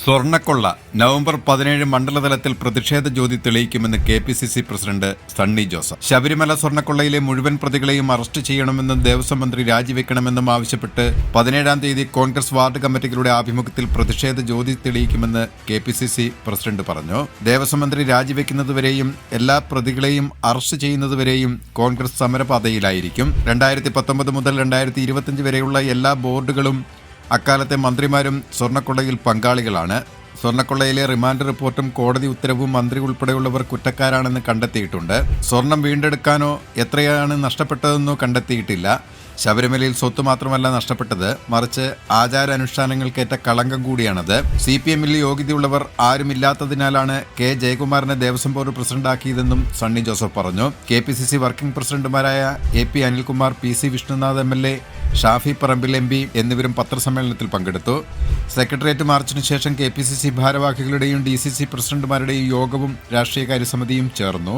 സ്വർണ്ണക്കൊള്ള നവംബർ 17 മണ്ഡലതലത്തിൽ പ്രതിഷേധ ജ്യോതി തെളിയിക്കുമെന്ന് KPCC പ്രസിഡന്റ് സണ്ണി ജോസഫ്. ശബരിമല സ്വർണ്ണക്കൊള്ളയിലെ മുഴുവൻ പ്രതികളെയും അറസ്റ്റ് ചെയ്യണമെന്നും ദേവസ്വം മന്ത്രി രാജിവെക്കണമെന്നും ആവശ്യപ്പെട്ട് 17-ാം തീയതി കോൺഗ്രസ് വാർഡ് കമ്മിറ്റികളുടെ ആഭിമുഖ്യത്തിൽ പ്രതിഷേധ ജ്യോതി തെളിയിക്കുമെന്ന് KPCC പ്രസിഡന്റ് പറഞ്ഞു. ദേവസ്വം മന്ത്രി രാജിവെക്കുന്നതുവരെയും എല്ലാ പ്രതികളെയും അറസ്റ്റ് ചെയ്യുന്നതുവരെയും കോൺഗ്രസ് സമരപാതയിലായിരിക്കും. 2019 മുതൽ 2025 വരെയുള്ള എല്ലാ ബോർഡുകളും അക്കാലത്തെ മന്ത്രിമാരും സ്വർണ്ണക്കൊള്ളയിൽ പങ്കാളികളാണ്. സ്വർണ്ണക്കൊള്ളയിലെ റിമാൻഡ് റിപ്പോർട്ടും കോടതി ഉത്തരവും മന്ത്രി ഉൾപ്പെടെയുള്ളവർ കുറ്റക്കാരാണെന്ന് കണ്ടെത്തിയിട്ടുണ്ട്. സ്വർണം വീണ്ടെടുക്കാനോ എത്രയാണ് നഷ്ടപ്പെട്ടതെന്നോ കണ്ടെത്തിയിട്ടില്ല. ശബരിമലയിൽ സ്വത്ത് മാത്രമല്ല നഷ്ടപ്പെട്ടത്, മറിച്ച് ആചാരാനുഷ്ഠാനങ്ങൾക്കേറ്റ കളങ്കം കൂടിയാണത്. CPM-ൽ യോഗ്യതയുള്ളവർ ആരുമില്ലാത്തതിനാലാണ് K. ജയകുമാറിനെ ദേവസ്വം ബോർഡ് പ്രസിഡന്റാക്കിയതെന്നും സണ്ണി ജോസഫ് പറഞ്ഞു. KPCC വർക്കിംഗ് പ്രസിഡന്റുമാരായ AP Anilkumar, PC Vishnunath MLA, Shafi Parambil MP എന്നിവരും പത്രസമ്മേളനത്തിൽ പങ്കെടുത്തു. സെക്രട്ടേറിയറ്റ് മാർച്ചിനു ശേഷം KPCC ഭാരവാഹികളുടെയും DCC പ്രസിഡന്റുമാരുടെയും യോഗവും രാഷ്ട്രീയകാര്യ സമിതിയും ചേർന്നു.